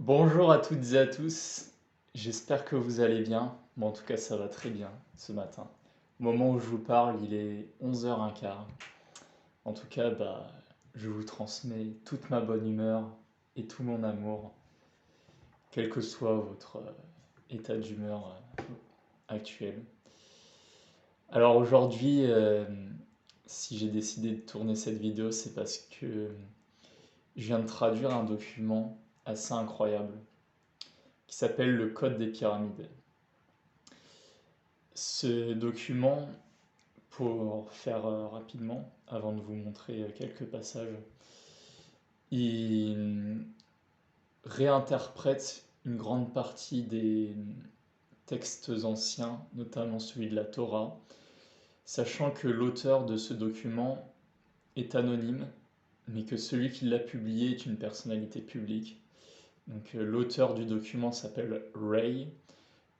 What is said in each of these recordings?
Bonjour à toutes et à tous, j'espère que vous allez bien. Bon, en tout cas, ça va très bien ce matin. Au moment où je vous parle, il est 11h15. En tout cas, je vous transmets toute ma bonne humeur et tout mon amour, quel que soit votre état d'humeur actuel. Alors aujourd'hui, si j'ai décidé de tourner cette vidéo, c'est parce que je viens de traduire un document assez incroyable qui s'appelle le Code des pyramides. Ce document, pour faire rapidement, avant de vous montrer quelques passages, il réinterprète une grande partie des textes anciens, notamment celui de la Torah, sachant que l'auteur de ce document est anonyme, mais que celui qui l'a publié est une personnalité publique. Donc l'auteur du document s'appelle Ray,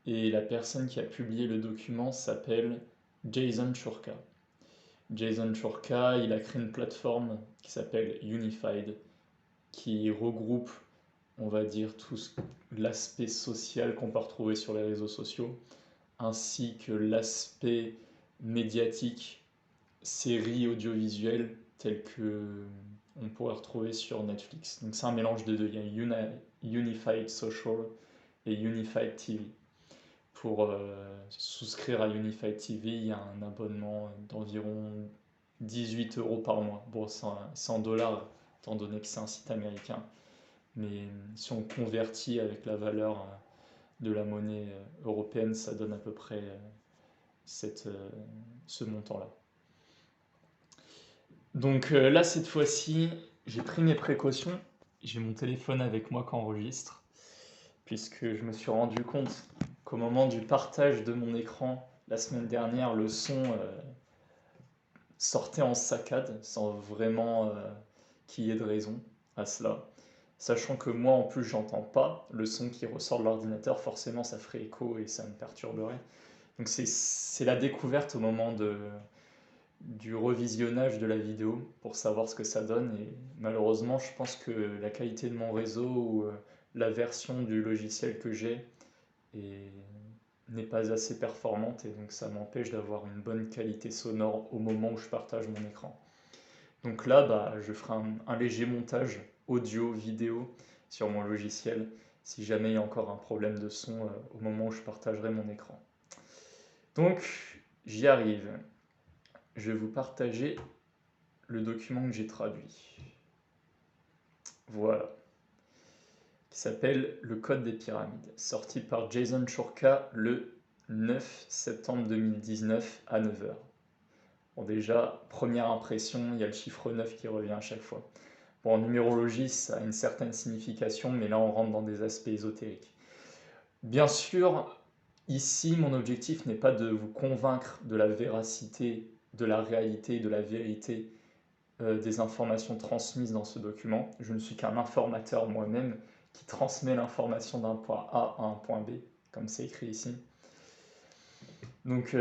et la personne qui a publié le document s'appelle Jason Shurka. Jason Shurka, il a créé une plateforme qui s'appelle Unified, qui regroupe, on va dire, tout l'aspect social qu'on peut retrouver sur les réseaux sociaux, ainsi que l'aspect médiatique, séries audiovisuelles, telles que on pourrait retrouver sur Netflix. Donc c'est un mélange de deux. Il y a Unified Social et Unified TV. Pour souscrire à Unified TV, il y a un abonnement d'environ 18 € par mois. Bon, c'est en dollars, étant donné que c'est un site américain. Mais si on convertit avec la valeur de la monnaie européenne, ça donne à peu près cette, ce montant-là. Donc là, cette fois-ci, j'ai pris mes précautions. J'ai mon téléphone avec moi qu'enregistre, puisque je me suis rendu compte qu'au moment du partage de mon écran la semaine dernière, le son sortait en saccade, sans vraiment qu'il y ait de raison à cela. Sachant que moi, en plus, j'entends pas le son qui ressort de l'ordinateur, forcément, ça ferait écho et ça me perturberait. Donc c'est la découverte au moment du revisionnage de la vidéo pour savoir ce que ça donne. Et malheureusement, je pense que la qualité de mon réseau ou la version du logiciel que j'ai n'est pas assez performante et donc ça m'empêche d'avoir une bonne qualité sonore au moment où je partage mon écran. Donc là, je ferai un léger montage audio, vidéo sur mon logiciel si jamais il y a encore un problème de son au moment où je partagerai mon écran. Donc, j'y arrive. Je vais vous partager le document que j'ai traduit. Voilà. Qui s'appelle Le Code des pyramides, sorti par Jason Shurka le 9 septembre 2019 à 9h. Bon, déjà, première impression, il y a le chiffre 9 qui revient à chaque fois. Bon, en numérologie, ça a une certaine signification, mais là, on rentre dans des aspects ésotériques. Bien sûr, ici, mon objectif n'est pas de vous convaincre de la véracité, de la réalité, de la vérité des informations transmises dans ce document. Je ne suis qu'un informateur moi-même qui transmet l'information d'un point A à un point B, comme c'est écrit ici. Donc,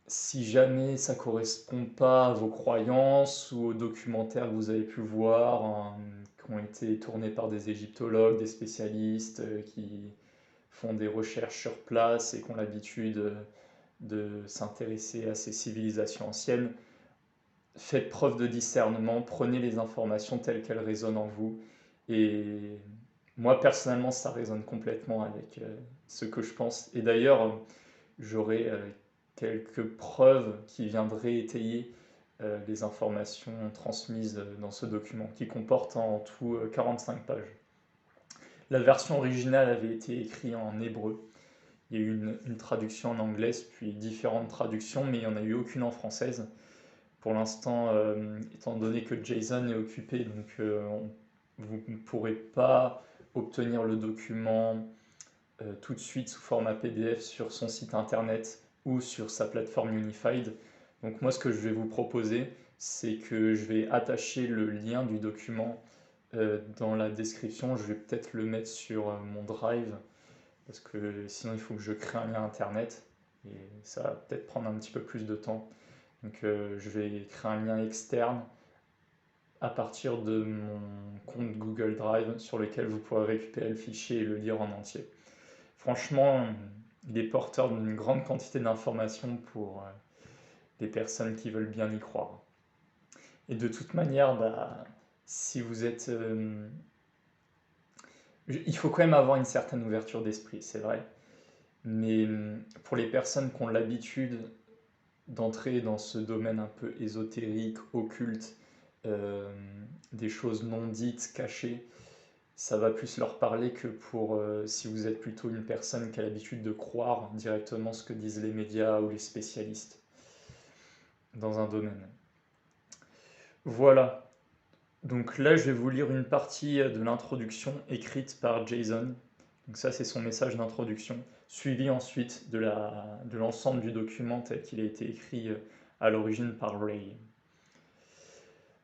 si jamais ça ne correspond pas à vos croyances ou aux documentaires que vous avez pu voir, qui ont été tournés par des égyptologues, des spécialistes qui font des recherches sur place et qui ont l'habitude de s'intéresser à ces civilisations anciennes, faites preuve de discernement, prenez les informations telles qu'elles résonnent en vous. Et moi, personnellement, ça résonne complètement avec ce que je pense. Et d'ailleurs, j'aurai quelques preuves qui viendraient étayer les informations transmises dans ce document, qui comporte en tout 45 pages. La version originale avait été écrite en hébreu. Il y a eu une traduction en anglaise, puis différentes traductions, mais il n'y en a eu aucune en française. Pour l'instant, étant donné que Jason est occupé, donc vous ne pourrez pas obtenir le document tout de suite sous format PDF sur son site internet ou sur sa plateforme Unified. Donc moi, ce que je vais vous proposer, c'est que je vais attacher le lien du document dans la description. Je vais peut-être le mettre sur mon Drive, parce que sinon il faut que je crée un lien internet, et ça va peut-être prendre un petit peu plus de temps. Donc je vais créer un lien externe à partir de mon compte Google Drive sur lequel vous pourrez récupérer le fichier et le lire en entier. Franchement, il est porteur d'une grande quantité d'informations pour les personnes qui veulent bien y croire. Et de toute manière, si vous êtes... il faut quand même avoir une certaine ouverture d'esprit, c'est vrai. Mais pour les personnes qui ont l'habitude d'entrer dans ce domaine un peu ésotérique, occulte, des choses non dites, cachées, ça va plus leur parler que pour si vous êtes plutôt une personne qui a l'habitude de croire directement ce que disent les médias ou les spécialistes dans un domaine. Voilà. Donc là, je vais vous lire une partie de l'introduction écrite par Jason. Donc ça, c'est son message d'introduction, suivi ensuite de l'ensemble du document tel qu'il a été écrit à l'origine par Ray.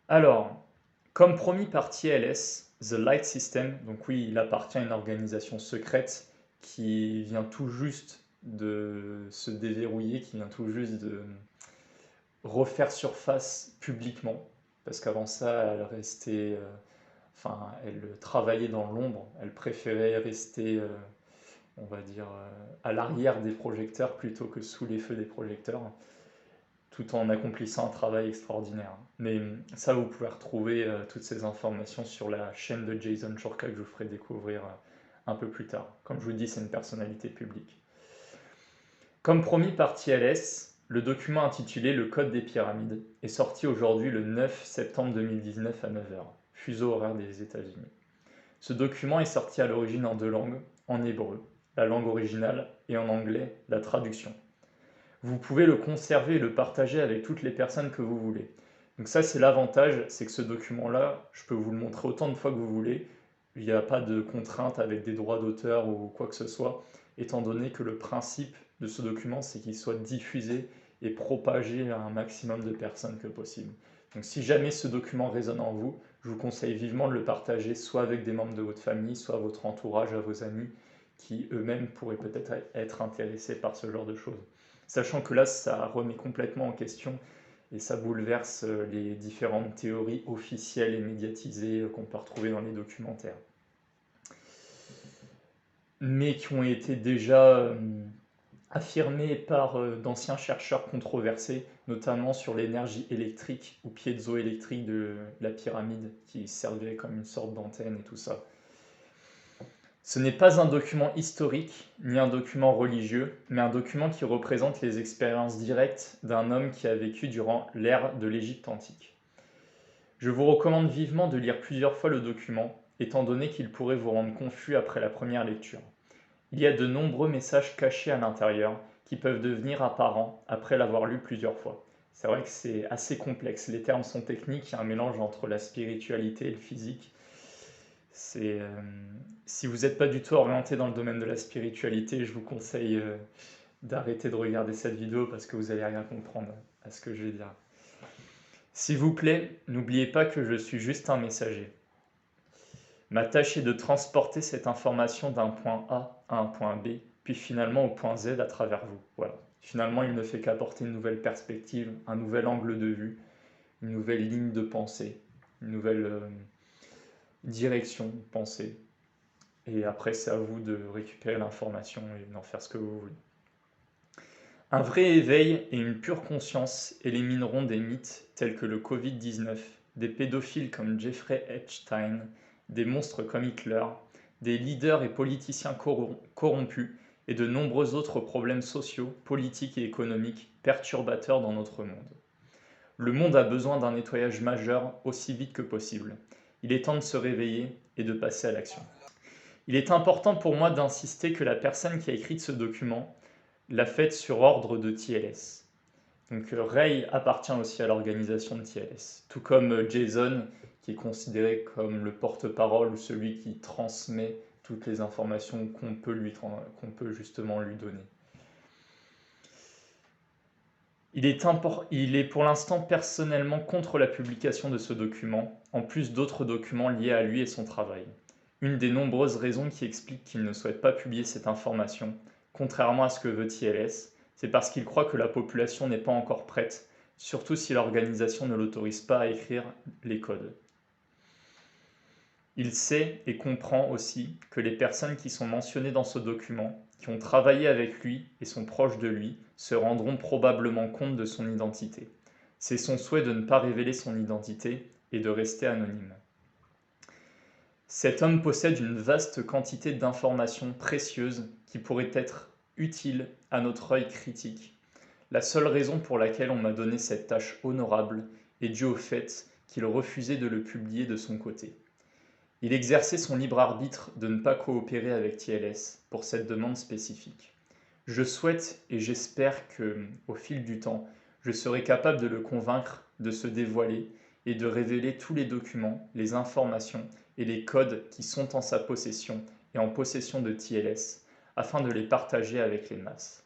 Alors, comme promis par TLS, The Light System, donc oui, il appartient à une organisation secrète qui vient tout juste de se déverrouiller, qui vient tout juste de refaire surface publiquement, parce qu'avant ça, elle restait, elle travaillait dans l'ombre, elle préférait rester, on va dire, à l'arrière des projecteurs plutôt que sous les feux des projecteurs, tout en accomplissant un travail extraordinaire. Mais ça, vous pouvez retrouver toutes ces informations sur la chaîne de Jason Shorka que je vous ferai découvrir un peu plus tard. Comme je vous dis, c'est une personnalité publique. Comme promis par TLS, le document intitulé Le Code des pyramides est sorti aujourd'hui le 9 septembre 2019 à 9h, fuseau horaire des États-Unis. Ce document est sorti à l'origine en 2 langues, en hébreu, la langue originale, et en anglais, la traduction. Vous pouvez le conserver et le partager avec toutes les personnes que vous voulez. Donc ça, c'est l'avantage, c'est que ce document-là, je peux vous le montrer autant de fois que vous voulez. Il n'y a pas de contrainte avec des droits d'auteur ou quoi que ce soit, étant donné que le principe de ce document, c'est qu'il soit diffusé et propagé à un maximum de personnes que possible. Donc si jamais ce document résonne en vous, je vous conseille vivement de le partager, soit avec des membres de votre famille, soit à votre entourage, à vos amis, qui eux-mêmes pourraient peut-être être intéressés par ce genre de choses. Sachant que là, ça remet complètement en question et ça bouleverse les différentes théories officielles et médiatisées qu'on peut retrouver dans les documentaires. Mais qui ont été déjà affirmées par d'anciens chercheurs controversés, notamment sur l'énergie électrique ou piézoélectrique de la pyramide, qui servait comme une sorte d'antenne et tout ça. Ce n'est pas un document historique, ni un document religieux, mais un document qui représente les expériences directes d'un homme qui a vécu durant l'ère de l'Égypte antique. Je vous recommande vivement de lire plusieurs fois le document, étant donné qu'il pourrait vous rendre confus après la première lecture. Il y a de nombreux messages cachés à l'intérieur qui peuvent devenir apparents après l'avoir lu plusieurs fois. C'est vrai que c'est assez complexe, les termes sont techniques, il y a un mélange entre la spiritualité et le physique. Si vous n'êtes pas du tout orienté dans le domaine de la spiritualité, je vous conseille d'arrêter de regarder cette vidéo parce que vous n'allez rien comprendre à ce que je vais dire. S'il vous plaît, n'oubliez pas que je suis juste un messager. Ma tâche est de transporter cette information d'un point A à un point B, puis finalement au point Z à travers vous. Voilà. Finalement, il ne fait qu'apporter une nouvelle perspective, un nouvel angle de vue, une nouvelle ligne de pensée, une nouvelle direction de pensée. Et après, c'est à vous de récupérer l'information et d'en faire ce que vous voulez. Un vrai éveil et une pure conscience élimineront des mythes tels que le Covid-19, des pédophiles comme Jeffrey Epstein, des monstres comme Hitler, des leaders et politiciens corrompus et de nombreux autres problèmes sociaux, politiques et économiques perturbateurs dans notre monde. Le monde a besoin d'un nettoyage majeur aussi vite que possible. Il est temps de se réveiller et de passer à l'action. Il est important pour moi d'insister que la personne qui a écrit ce document l'a faite sur ordre de TLS. Donc Ray appartient aussi à l'organisation de TLS, tout comme Jason, qui est considéré comme le porte-parole ou celui qui transmet toutes les informations qu'on peut justement lui donner. Il est pour l'instant personnellement contre la publication de ce document, en plus d'autres documents liés à lui et son travail. Une des nombreuses raisons qui expliquent qu'il ne souhaite pas publier cette information, contrairement à ce que veut TLS, c'est parce qu'il croit que la population n'est pas encore prête, surtout si l'organisation ne l'autorise pas à écrire les codes. Il sait et comprend aussi que les personnes qui sont mentionnées dans ce document, qui ont travaillé avec lui et sont proches de lui, se rendront probablement compte de son identité. C'est son souhait de ne pas révéler son identité et de rester anonyme. Cet homme possède une vaste quantité d'informations précieuses qui pourraient être utiles à notre œil critique. La seule raison pour laquelle on m'a donné cette tâche honorable est due au fait qu'il refusait de le publier de son côté. Il exerçait son libre arbitre de ne pas coopérer avec TLS pour cette demande spécifique. Je souhaite et j'espère que, au fil du temps, je serai capable de le convaincre de se dévoiler et de révéler tous les documents, les informations et les codes qui sont en sa possession et en possession de TLS, afin de les partager avec les masses.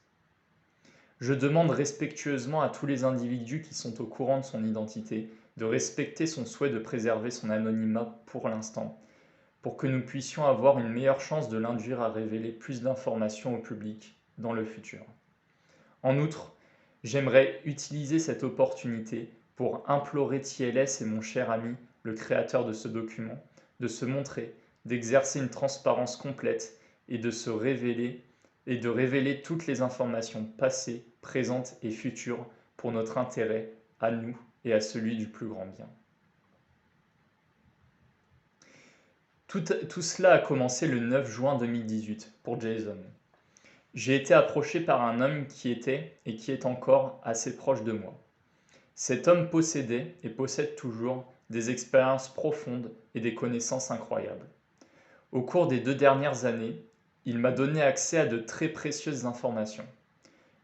Je demande respectueusement à tous les individus qui sont au courant de son identité de respecter son souhait de préserver son anonymat pour l'instant, pour que nous puissions avoir une meilleure chance de l'induire à révéler plus d'informations au public dans le futur. En outre, j'aimerais utiliser cette opportunité pour implorer TLS et mon cher ami, le créateur de ce document, de se montrer, d'exercer une transparence complète et de révéler toutes les informations passées, présentes et futures pour notre intérêt, à nous et à celui du plus grand bien. Tout cela a commencé le 9 juin 2018 pour Jason. J'ai été approché par un homme qui était et qui est encore assez proche de moi. Cet homme possédait et possède toujours des expériences profondes et des connaissances incroyables. Au cours des 2 dernières années, il m'a donné accès à de très précieuses informations.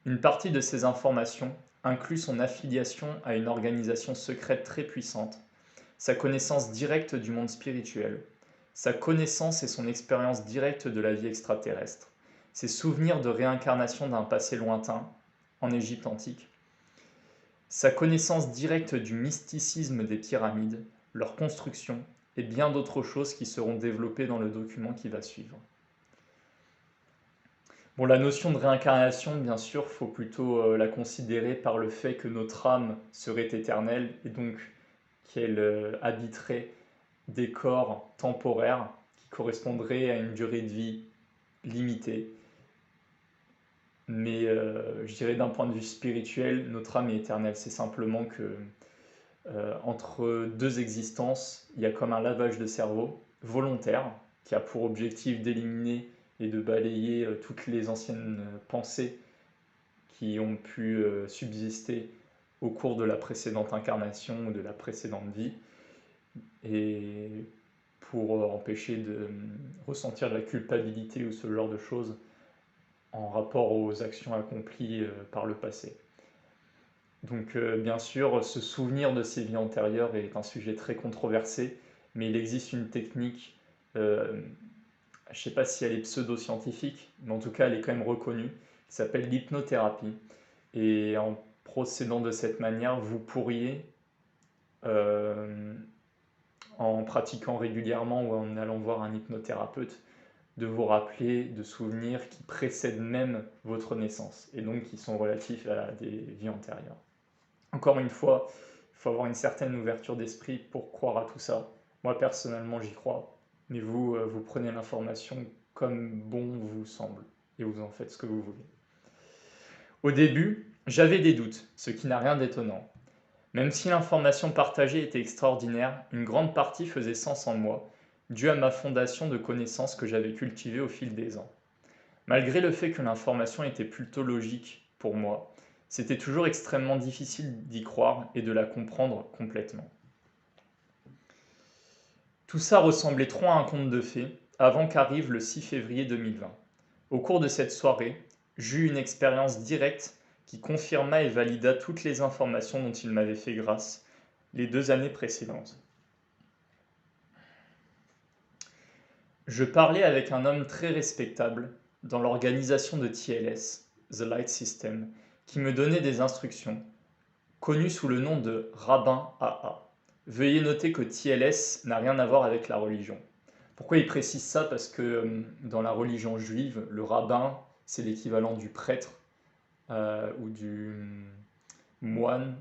Une partie de ces informations inclut son affiliation à une organisation secrète très puissante, sa connaissance directe du monde spirituel, sa connaissance et son expérience directe de la vie extraterrestre, ses souvenirs de réincarnation d'un passé lointain, en Égypte antique, sa connaissance directe du mysticisme des pyramides, leur construction et bien d'autres choses qui seront développées dans le document qui va suivre. Bon, la notion de réincarnation, bien sûr, faut plutôt la considérer par le fait que notre âme serait éternelle et donc qu'elle habiterait des corps temporaires qui correspondraient à une durée de vie limitée. Mais je dirais d'un point de vue spirituel, notre âme est éternelle. C'est simplement que entre deux existences, il y a comme un lavage de cerveau volontaire qui a pour objectif d'éliminer et de balayer toutes les anciennes pensées qui ont pu subsister au cours de la précédente incarnation ou de la précédente vie, et pour empêcher de ressentir de la culpabilité ou ce genre de choses en rapport aux actions accomplies par le passé. Donc bien sûr, se souvenir de ses vies antérieures est un sujet très controversé, mais il existe une technique, je ne sais pas si elle est pseudo-scientifique, mais en tout cas elle est quand même reconnue, qui s'appelle l'hypnothérapie. Et en procédant de cette manière, vous pourriez, en pratiquant régulièrement ou en allant voir un hypnothérapeute, de vous rappeler de souvenirs qui précèdent même votre naissance, et donc qui sont relatifs à des vies antérieures. Encore une fois, il faut avoir une certaine ouverture d'esprit pour croire à tout ça. Moi, personnellement, j'y crois. Mais vous, vous prenez l'information comme bon vous semble. Et vous en faites ce que vous voulez. Au début, j'avais des doutes, ce qui n'a rien d'étonnant. Même si l'information partagée était extraordinaire, une grande partie faisait sens en moi, due à ma fondation de connaissances que j'avais cultivée au fil des ans. Malgré le fait que l'information était plutôt logique pour moi, c'était toujours extrêmement difficile d'y croire et de la comprendre complètement. Tout ça ressemblait trop à un conte de fées avant qu'arrive le 6 février 2020. Au cours de cette soirée, j'eus une expérience directe qui confirma et valida toutes les informations dont il m'avait fait grâce les 2 années précédentes. Je parlais avec un homme très respectable dans l'organisation de TLS, The Light System, qui me donnait des instructions, connu sous le nom de Rabbin AA. Veuillez noter que TLS n'a rien à voir avec la religion. Pourquoi il précise ça? Parce que dans la religion juive, le rabbin, c'est l'équivalent du prêtre ou du moine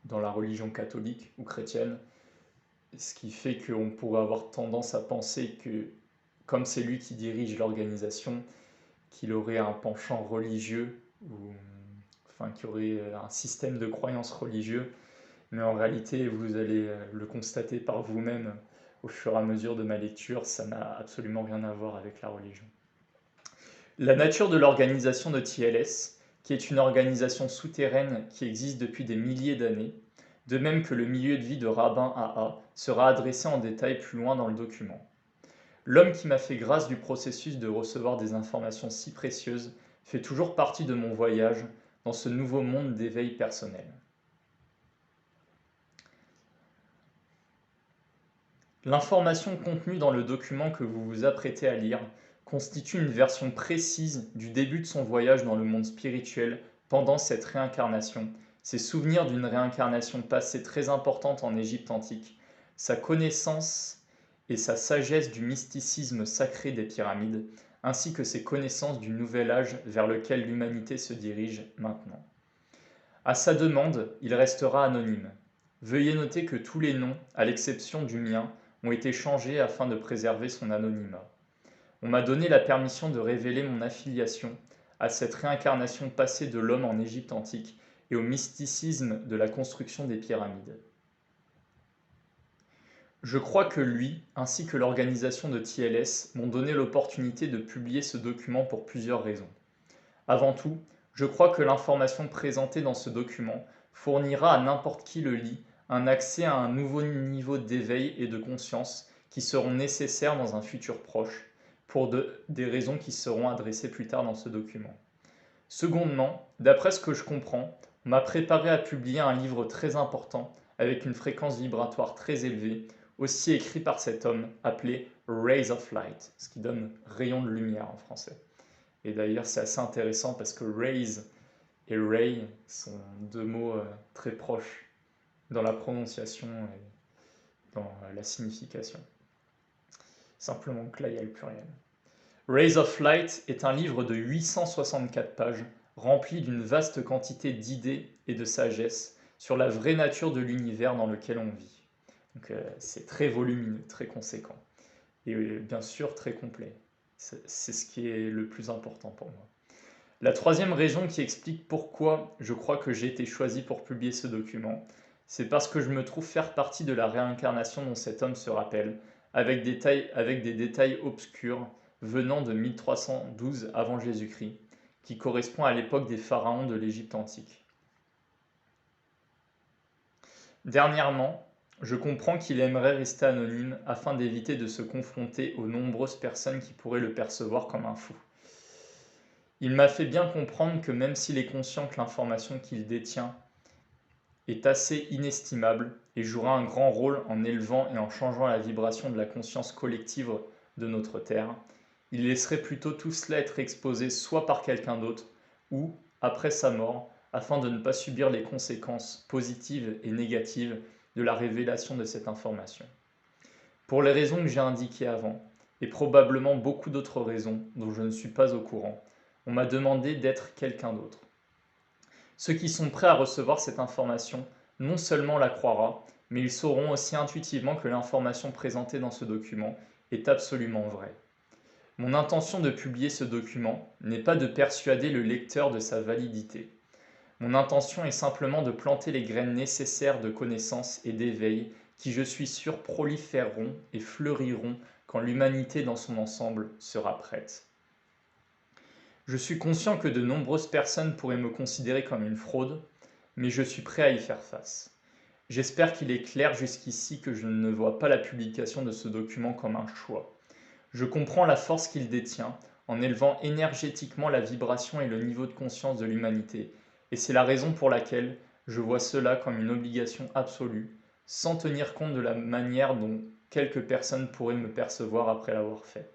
dans la religion catholique ou chrétienne. ce qui fait qu'on pourrait avoir tendance à penser que, comme c'est lui qui dirige l'organisation, qu'il aurait un penchant religieux, ou enfin qu'il aurait un système de croyances religieux, mais en réalité, vous allez le constater par vous-même au fur et à mesure de ma lecture, ça n'a absolument rien à voir avec la religion. La nature de l'organisation de TLS, qui est une organisation souterraine qui existe depuis des milliers d'années, de même que le milieu de vie de Rabbin AA, sera adressé en détail plus loin dans le document. L'homme qui m'a fait grâce du processus de recevoir des informations si précieuses fait toujours partie de mon voyage dans ce nouveau monde d'éveil personnel. L'information contenue dans le document que vous vous apprêtez à lire constitue une version précise du début de son voyage dans le monde spirituel pendant cette réincarnation, ses souvenirs d'une réincarnation passée très importante en Égypte antique, sa connaissance et sa sagesse du mysticisme sacré des pyramides, ainsi que ses connaissances du nouvel âge vers lequel l'humanité se dirige maintenant. À sa demande, il restera anonyme. Veuillez noter que tous les noms, à l'exception du mien, ont été changés afin de préserver son anonymat. On m'a donné la permission de révéler mon affiliation à cette réincarnation passée de l'homme en Égypte antique et au mysticisme de la construction des pyramides. Je crois que lui, ainsi que l'organisation de TLS, m'ont donné l'opportunité de publier ce document pour plusieurs raisons. Avant tout, je crois que l'information présentée dans ce document fournira à n'importe qui le lit un accès à un nouveau niveau d'éveil et de conscience qui seront nécessaires dans un futur proche, pour des raisons qui seront adressées plus tard dans ce document. Secondement, d'après ce que je comprends, on m'a préparé à publier un livre très important avec une fréquence vibratoire très élevée, aussi écrit par cet homme appelé Rays of Light, ce qui donne rayon de lumière en français. Et d'ailleurs, c'est assez intéressant parce que rays et ray sont deux mots très proches dans la prononciation et dans la signification. Simplement que là, il y a le pluriel. Rays of Light est un livre de 864 pages, rempli d'une vaste quantité d'idées et de sagesse sur la vraie nature de l'univers dans lequel on vit. Donc c'est très volumineux, très conséquent. Et bien sûr, très complet. C'est ce qui est le plus important pour moi. La troisième raison qui explique pourquoi je crois que j'ai été choisi pour publier ce document, c'est parce que je me trouve faire partie de la réincarnation dont cet homme se rappelle, avec des détails obscurs venant de 1312 avant Jésus-Christ, qui correspond à l'époque des pharaons de l'Égypte antique. Dernièrement, je comprends qu'il aimerait rester anonyme afin d'éviter de se confronter aux nombreuses personnes qui pourraient le percevoir comme un fou. Il m'a fait bien comprendre que même s'il est conscient que l'information qu'il détient est assez inestimable et jouera un grand rôle en élevant et en changeant la vibration de la conscience collective de notre Terre, il laisserait plutôt tout cela être exposé soit par quelqu'un d'autre ou après sa mort afin de ne pas subir les conséquences positives et négatives de la révélation de cette information. Pour les raisons que j'ai indiquées avant, et probablement beaucoup d'autres raisons dont je ne suis pas au courant, on m'a demandé d'être quelqu'un d'autre. Ceux qui sont prêts à recevoir cette information non seulement la croira, mais ils sauront aussi intuitivement que l'information présentée dans ce document est absolument vraie. Mon intention de publier ce document n'est pas de persuader le lecteur de sa validité. Mon intention est simplement de planter les graines nécessaires de connaissance et d'éveil qui, je suis sûr, proliféreront et fleuriront quand l'humanité dans son ensemble sera prête. Je suis conscient que de nombreuses personnes pourraient me considérer comme une fraude, mais je suis prêt à y faire face. J'espère qu'il est clair jusqu'ici que je ne vois pas la publication de ce document comme un choix. Je comprends la force qu'il détient en élevant énergétiquement la vibration et le niveau de conscience de l'humanité, et c'est la raison pour laquelle je vois cela comme une obligation absolue, sans tenir compte de la manière dont quelques personnes pourraient me percevoir après l'avoir fait.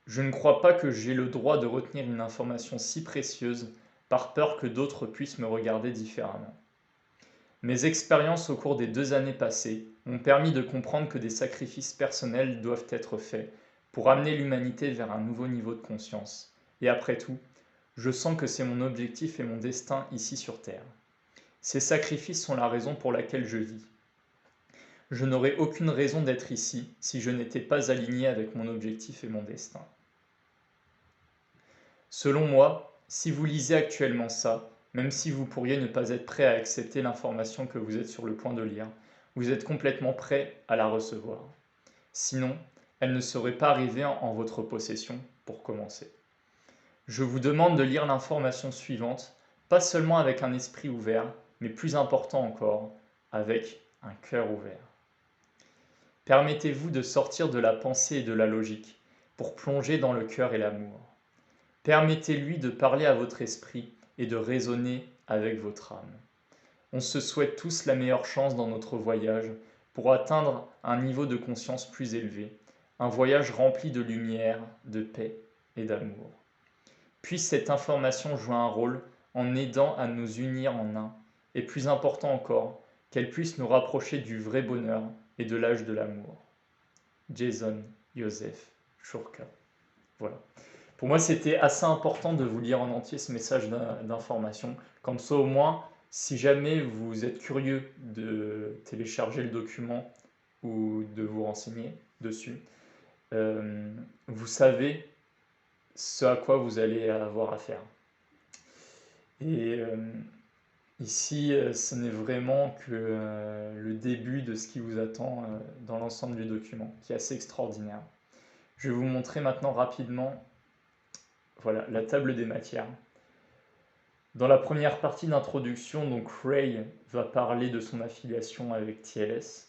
Je ne crois pas que j'ai le droit de retenir une information si précieuse par peur que d'autres puissent me regarder différemment. Mes expériences au cours des 2 années passées m'ont permis de comprendre que des sacrifices personnels doivent être faits pour amener l'humanité vers un nouveau niveau de conscience. Et après tout, je sens que c'est mon objectif et mon destin ici sur Terre. Ces sacrifices sont la raison pour laquelle je vis. Je n'aurais aucune raison d'être ici si je n'étais pas aligné avec mon objectif et mon destin. Selon moi, si vous lisez actuellement ça, même si vous pourriez ne pas être prêt à accepter l'information que vous êtes sur le point de lire, vous êtes complètement prêt à la recevoir. Sinon, elle ne serait pas arrivée en votre possession pour commencer. Je vous demande de lire l'information suivante, pas seulement avec un esprit ouvert, mais plus important encore, avec un cœur ouvert. Permettez-vous de sortir de la pensée et de la logique pour plonger dans le cœur et l'amour. Permettez-lui de parler à votre esprit et de raisonner avec votre âme. On se souhaite tous la meilleure chance dans notre voyage pour atteindre un niveau de conscience plus élevé, un voyage rempli de lumière, de paix et d'amour. Puisse cette information jouer un rôle en aidant à nous unir en un, et plus important encore, qu'elle puisse nous rapprocher du vrai bonheur et de l'âge de l'amour. Jason Joseph Shurka. Voilà. Pour moi, c'était assez important de vous lire en entier ce message d'information. Comme ça, au moins, si jamais vous êtes curieux de télécharger le document ou de vous renseigner dessus, vous savez ce à quoi vous allez avoir affaire. Et ici, ce n'est vraiment que le début de ce qui vous attend dans l'ensemble du document, qui est assez extraordinaire. Je vais vous montrer maintenant rapidement voilà, la table des matières. Dans la première partie d'introduction, donc Ray va parler de son affiliation avec TLS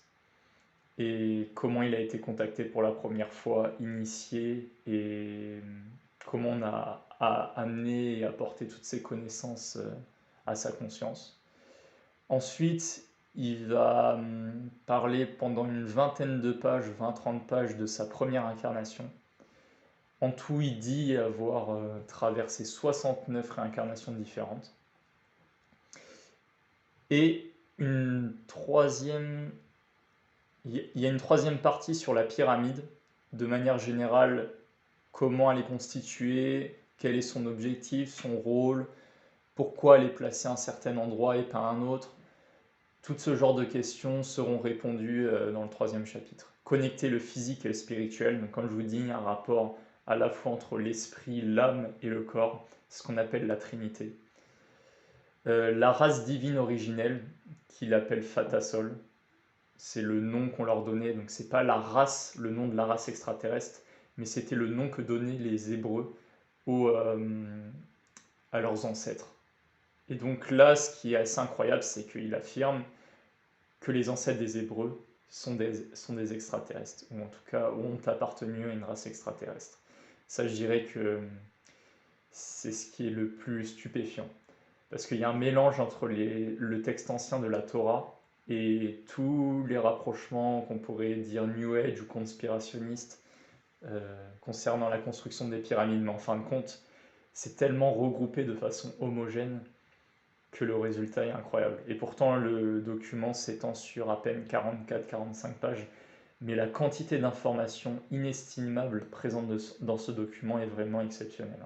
et comment il a été contacté pour la première fois, initié, et comment on a amené et apporté toutes ses connaissances à sa conscience. Ensuite, il va parler pendant une vingtaine de pages, 20-30 pages de sa première incarnation. En tout, il dit avoir traversé 69 réincarnations différentes. Et il y a une troisième partie sur la pyramide, de manière générale, comment elle est constituée, quel est son objectif, son rôle, pourquoi elle est placée à un certain endroit et pas à un autre. Tout ce genre de questions seront répondues dans le troisième chapitre. Connecter le physique et le spirituel, donc comme je vous dis, il y a un rapport à la fois entre l'esprit, l'âme et le corps, ce qu'on appelle la Trinité. La race divine originelle, qu'il appelle Fatasol, c'est le nom qu'on leur donnait, donc c'est pas la race, le nom de la race extraterrestre, mais c'était le nom que donnaient les Hébreux à leurs ancêtres. Et donc là, ce qui est assez incroyable, c'est qu'il affirme que les ancêtres des Hébreux sont des extraterrestres, ou en tout cas ont appartenu à une race extraterrestre. Ça, je dirais que c'est ce qui est le plus stupéfiant. Parce qu'il y a un mélange entre le texte ancien de la Torah et tous les rapprochements qu'on pourrait dire New Age ou conspirationnistes concernant la construction des pyramides. Mais en fin de compte, c'est tellement regroupé de façon homogène que le résultat est incroyable. Et pourtant, le document s'étend sur à peine 44-45 pages, mais la quantité d'informations inestimables présentes dans ce document est vraiment exceptionnelle.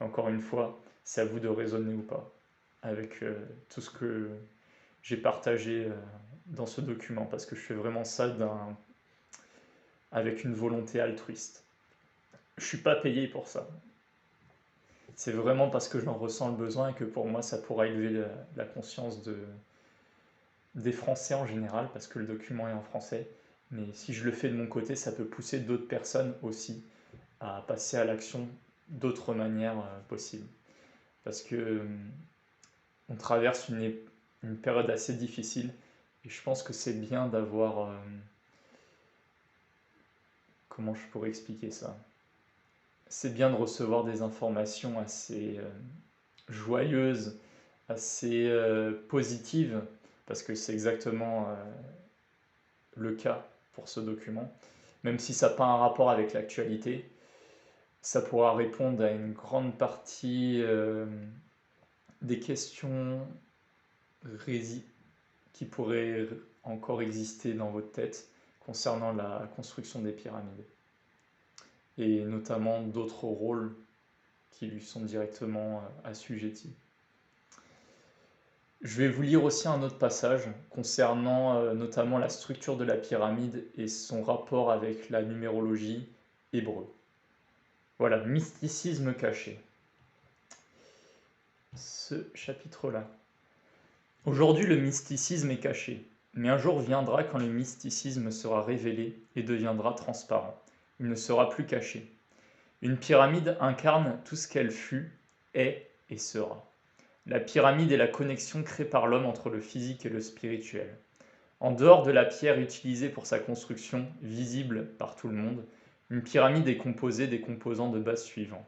Encore une fois, c'est à vous de raisonner ou pas avec tout ce que j'ai partagé dans ce document, parce que je fais vraiment ça avec une volonté altruiste. Je ne suis pas payé pour ça. C'est vraiment parce que j'en ressens le besoin et que pour moi, ça pourra élever la conscience des Français en général, parce que le document est en français. Mais si je le fais de mon côté, ça peut pousser d'autres personnes aussi à passer à l'action d'autres manières possibles. Parce que on traverse une période assez difficile et je pense que c'est bien d'avoir... comment je pourrais expliquer ça? C'est bien de recevoir des informations assez joyeuses, assez positives, parce que c'est exactement le cas pour ce document. Même si ça n'a pas un rapport avec l'actualité, ça pourra répondre à une grande partie des questions qui pourraient encore exister dans votre tête concernant la construction des pyramides. Et notamment d'autres rôles qui lui sont directement assujettis. Je vais vous lire aussi un autre passage concernant notamment la structure de la pyramide et son rapport avec la numérologie hébreu. Voilà, mysticisme caché. Ce chapitre-là. Aujourd'hui, le mysticisme est caché, mais un jour viendra quand le mysticisme sera révélé et deviendra transparent. Il ne sera plus caché. Une pyramide incarne tout ce qu'elle fut, est et sera. La pyramide est la connexion créée par l'homme entre le physique et le spirituel. En dehors de la pierre utilisée pour sa construction, visible par tout le monde, une pyramide est composée des composants de base suivants.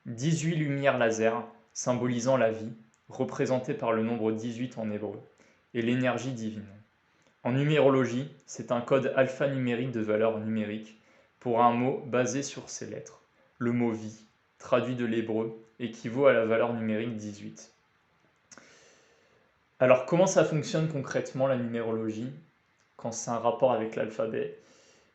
18 lumières laser, symbolisant la vie, représentées par le nombre 18 en hébreu, et l'énergie divine. En numérologie, c'est un code alphanumérique de valeur numérique pour un mot basé sur ces lettres. Le mot vie, traduit de l'hébreu, équivaut à la valeur numérique 18. Alors, comment ça fonctionne concrètement la numérologie quand c'est un rapport avec l'alphabet?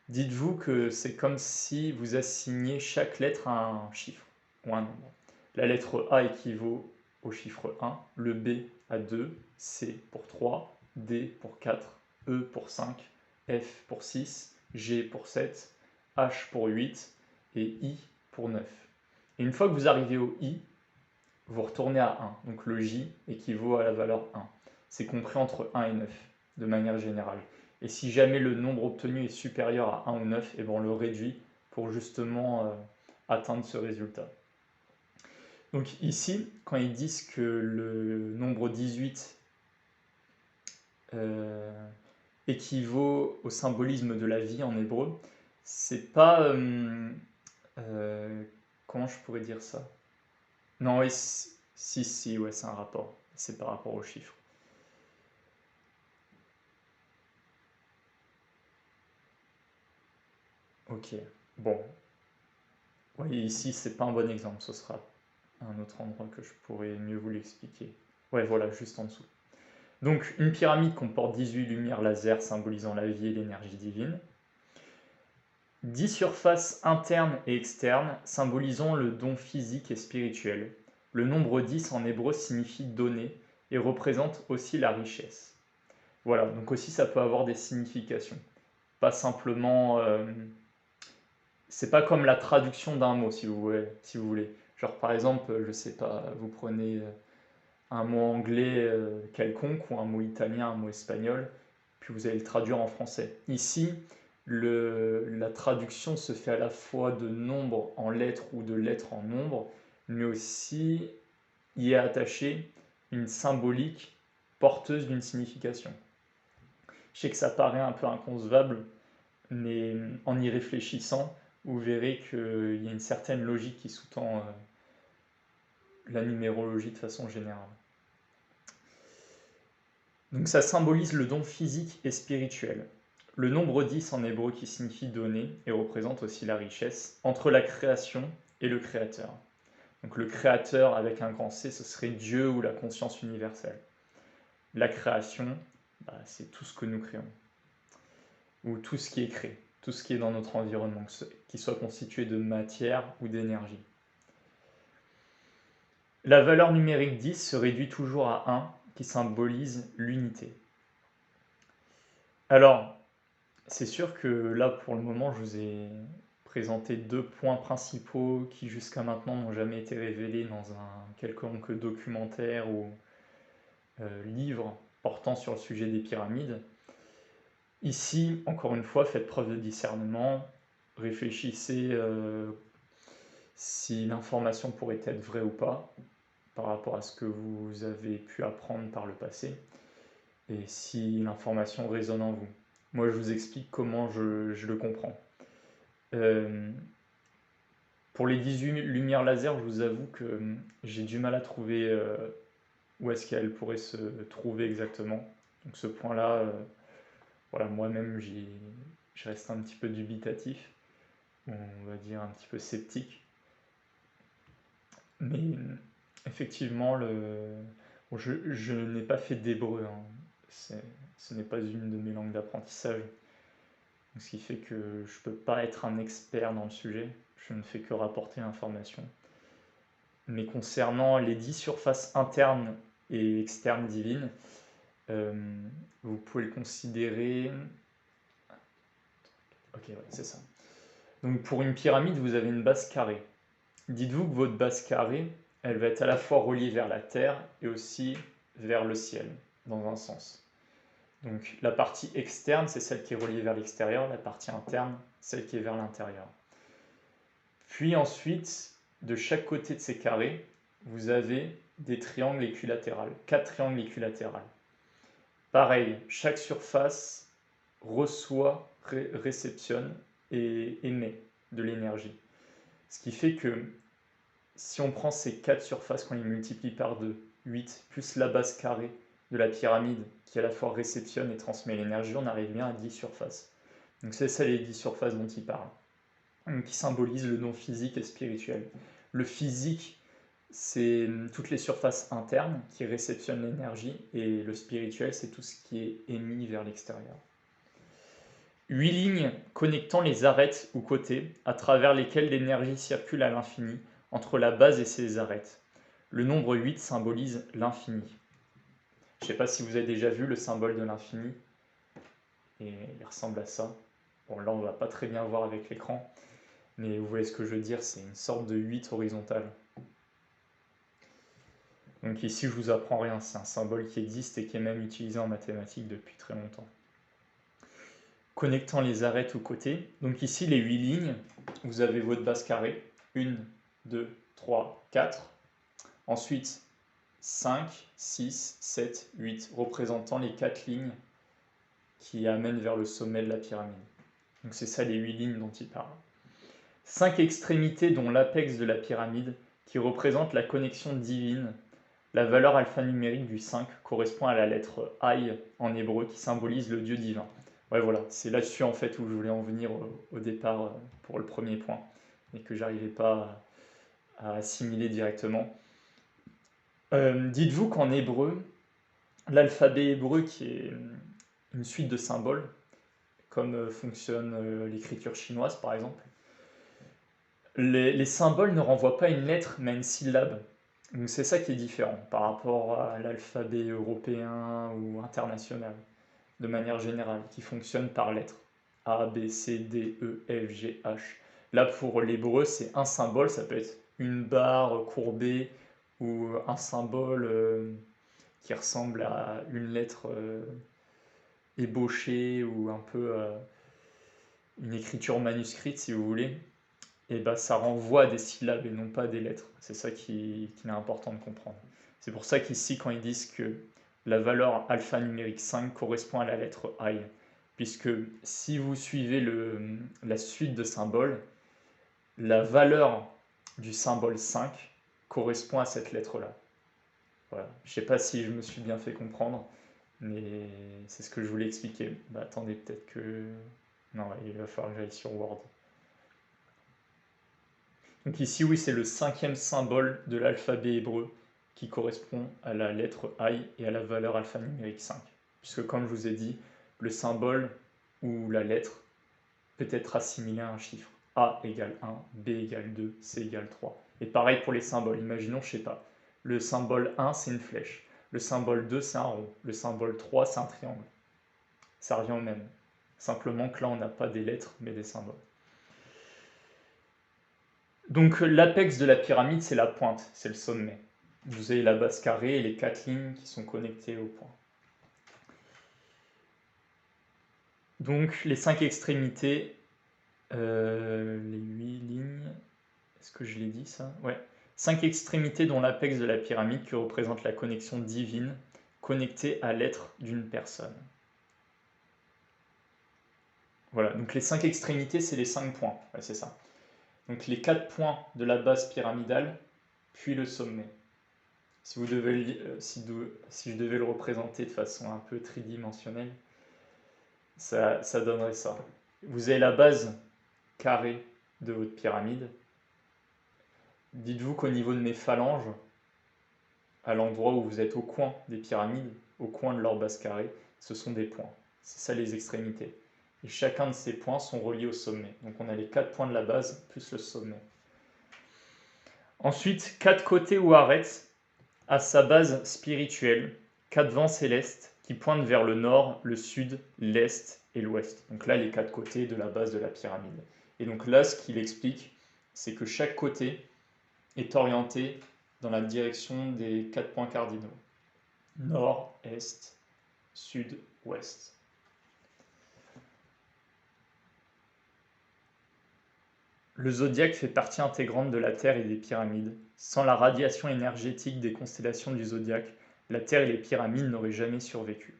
Dites-vous que c'est comme si vous assigniez chaque lettre à un chiffre ou un nombre. La lettre A équivaut au chiffre 1, le B à 2, C pour 3, D pour 4, E pour 5, F pour 6, G pour 7, H pour 8 et I pour 9. Et une fois que vous arrivez au I, vous retournez à 1. Donc le J équivaut à la valeur 1. C'est compris entre 1 et 9, de manière générale. Et si jamais le nombre obtenu est supérieur à 1 ou 9, et ben on le réduit pour justement atteindre ce résultat. Donc ici, quand ils disent que le nombre 18 équivaut au symbolisme de la vie en hébreu, c'est pas... comment je pourrais dire ça? Non, oui, si, ouais, c'est un rapport. C'est par rapport aux chiffres. Ok, bon. Vous voyez, ici, c'est pas un bon exemple. Ce sera un autre endroit que je pourrais mieux vous l'expliquer. Ouais, voilà, juste en dessous. Donc, une pyramide comporte 18 lumières laser symbolisant la vie et l'énergie divine. 10 surfaces internes et externes symbolisant le don physique et spirituel. Le nombre 10 en hébreu signifie donner et représente aussi la richesse. Voilà, donc aussi ça peut avoir des significations. Pas simplement... c'est pas comme la traduction d'un mot, si vous voulez. Genre par exemple, je sais pas, vous prenez un mot anglais quelconque ou un mot italien, un mot espagnol, puis vous allez le traduire en français. Ici, la traduction se fait à la fois de nombre en lettres ou de lettres en nombre, mais aussi y est attachée une symbolique porteuse d'une signification. Je sais que ça paraît un peu inconcevable, mais en y réfléchissant, vous verrez qu'il y a une certaine logique qui sous-tend la numérologie de façon générale. Donc ça symbolise le don physique et spirituel. Le nombre 10 en hébreu qui signifie donner et représente aussi la richesse entre la création et le créateur. Donc le créateur avec un grand C, ce serait Dieu ou la conscience universelle. La création, c'est tout ce que nous créons, ou tout ce qui est créé, tout ce qui est dans notre environnement, qu'il soit constitué de matière ou d'énergie. La valeur numérique 10 se réduit toujours à 1, qui symbolise l'unité. Alors, c'est sûr que là, pour le moment, je vous ai présenté deux points principaux qui, jusqu'à maintenant, n'ont jamais été révélés dans un quelconque documentaire ou livre portant sur le sujet des pyramides. Ici, encore une fois, faites preuve de discernement, réfléchissez si l'information pourrait être vraie ou pas par rapport à ce que vous avez pu apprendre par le passé et si l'information résonne en vous. Moi, je vous explique comment je le comprends. Pour les 18 lumières laser, je vous avoue que j'ai du mal à trouver où est-ce qu'elles pourraient se trouver exactement. Donc ce point-là, voilà, moi-même, je reste un petit peu dubitatif, on va dire un petit peu sceptique. Mais effectivement, bon, je n'ai pas fait d'hébreu, hein. Ce n'est pas une de mes langues d'apprentissage. Ce qui fait que je ne peux pas être un expert dans le sujet, je ne fais que rapporter l'information. Mais concernant les 10 surfaces internes et externe divine. Vous pouvez le considérer... Ok, ouais, c'est ça. Donc pour une pyramide, vous avez une base carrée. Dites-vous que votre base carrée, elle va être à la fois reliée vers la terre et aussi vers le ciel, dans un sens. Donc la partie externe, c'est celle qui est reliée vers l'extérieur, la partie interne, celle qui est vers l'intérieur. Puis ensuite, de chaque côté de ces carrés, vous avez des triangles équilatéraux, 4 triangles équilatéraux. Pareil, chaque surface reçoit, réceptionne et émet de l'énergie. Ce qui fait que si on prend ces 4 surfaces, qu'on les multiplie par 2, 8, plus la base carrée de la pyramide qui à la fois réceptionne et transmet l'énergie, on arrive bien à 10 surfaces. Donc c'est ça les 10 surfaces dont il parle, qui symbolisent le non physique et spirituel. Le physique, c'est toutes les surfaces internes qui réceptionnent l'énergie, et le spirituel, c'est tout ce qui est émis vers l'extérieur. 8 lignes connectant les arêtes ou côtés, à travers lesquelles l'énergie circule à l'infini, entre la base et ses arêtes. Le nombre 8 symbolise l'infini. Je ne sais pas si vous avez déjà vu le symbole de l'infini, et il ressemble à ça. Bon, là on ne va pas très bien voir avec l'écran, mais vous voyez ce que je veux dire, c'est une sorte de 8 horizontale. Donc ici je vous apprends rien, c'est un symbole qui existe et qui est même utilisé en mathématiques depuis très longtemps. Connectant les arêtes aux côtés. Donc ici les 8 lignes, vous avez votre base carrée, 1, 2, 3, 4. Ensuite 5, 6, 7, 8, représentant les 4 lignes qui amènent vers le sommet de la pyramide. Donc c'est ça les 8 lignes dont il parle. 5 extrémités dont l'apex de la pyramide, qui représente la connexion divine. La valeur alphanumérique du 5 correspond à la lettre Aï en hébreu, qui symbolise le Dieu divin. Ouais, voilà, c'est là-dessus en fait où je voulais en venir au départ pour le premier point, et que j'arrivais pas à assimiler directement. Dites-vous qu'en hébreu, l'alphabet hébreu, qui est une suite de symboles, comme fonctionne l'écriture chinoise par exemple, les symboles ne renvoient pas à une lettre mais à une syllabe. Donc c'est ça qui est différent par rapport à l'alphabet européen ou international, de manière générale, qui fonctionne par lettres. A, B, C, D, E, F, G, H. Là, pour l'hébreu, c'est un symbole, ça peut être une barre courbée ou un symbole qui ressemble à une lettre ébauchée ou un peu une écriture manuscrite, si vous voulez. Et bah, ça renvoie à des syllabes et non pas à des lettres. C'est ça qu'il est important de comprendre. C'est pour ça qu'ici, quand ils disent que la valeur alphanumérique 5 correspond à la lettre I, puisque si vous suivez la suite de symboles, la valeur du symbole 5 correspond à cette lettre-là. Voilà. Je ne sais pas si je me suis bien fait comprendre, mais c'est ce que je voulais expliquer. Bah, attendez, peut-être que... Non, il va falloir que j'aille sur Word. Donc ici, oui, c'est le 5e symbole de l'alphabet hébreu qui correspond à la lettre I et à la valeur alphanumérique 5. Puisque comme je vous ai dit, le symbole ou la lettre peut être assimilé à un chiffre. A égale 1, B égale 2, C égale 3. Et pareil pour les symboles. Imaginons, je sais pas, le symbole 1, c'est une flèche. Le symbole 2, c'est un rond. Le symbole 3, c'est un triangle. Ça revient au même. Simplement que là, on n'a pas des lettres, mais des symboles. Donc l'apex de la pyramide, c'est la pointe, c'est le sommet. Vous avez la base carrée et les 4 lignes qui sont connectées au point. Donc les 5 extrémités, les 8 lignes, est-ce que je l'ai dit ça? Ouais. 5 extrémités dont l'apex de la pyramide qui représente la connexion divine connectée à l'être d'une personne. Voilà, donc les 5 extrémités, c'est les 5 points, ouais, c'est ça. Donc les 4 points de la base pyramidale, puis le sommet. Si je devais le représenter de façon un peu tridimensionnelle, ça donnerait ça. Vous avez la base carrée de votre pyramide. Dites-vous qu'au niveau de mes phalanges, à l'endroit où vous êtes au coin des pyramides, au coin de leur base carrée, ce sont des points. C'est ça les extrémités. Et chacun de ces points sont reliés au sommet. Donc on a les 4 points de la base plus le sommet. Ensuite, 4 côtés ou arêtes à sa base spirituelle 4 vents célestes qui pointent vers le nord, le sud, l'est et l'ouest. Donc là, les 4 côtés de la base de la pyramide. Et donc là, ce qu'il explique, c'est que chaque côté est orienté dans la direction des 4 points cardinaux. Nord, est, sud, ouest. Le zodiaque fait partie intégrante de la Terre et des pyramides. Sans la radiation énergétique des constellations du zodiaque, la Terre et les pyramides n'auraient jamais survécu.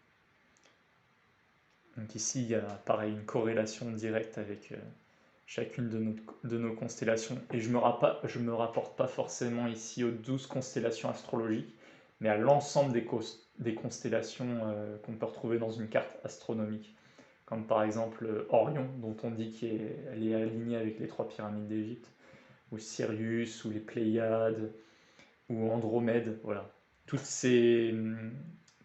Donc ici, il y a pareil une corrélation directe avec chacune de nos constellations. Et je me rapporte pas forcément ici aux 12 constellations astrologiques, mais à l'ensemble des constellations qu'on peut retrouver dans une carte astronomique. Comme par exemple Orion, dont on dit qu'elle est alignée avec les 3 pyramides d'Égypte, ou Sirius, ou les Pléiades, ou Andromède, voilà. Toutes ces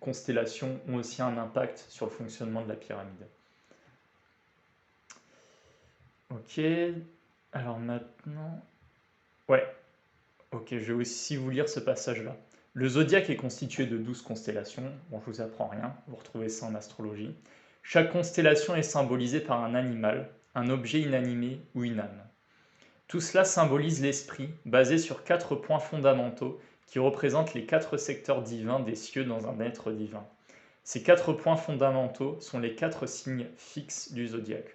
constellations ont aussi un impact sur le fonctionnement de la pyramide. Ok, alors maintenant... Ouais, ok, je vais aussi vous lire ce passage-là. Le zodiaque est constitué de 12 constellations. Bon, je vous apprends rien, vous retrouvez ça en astrologie. Chaque constellation est symbolisée par un animal, un objet inanimé ou une âme. Tout cela symbolise l'esprit, basé sur 4 points fondamentaux qui représentent les 4 secteurs divins des cieux dans un être divin. Ces 4 points fondamentaux sont les 4 signes fixes du zodiaque.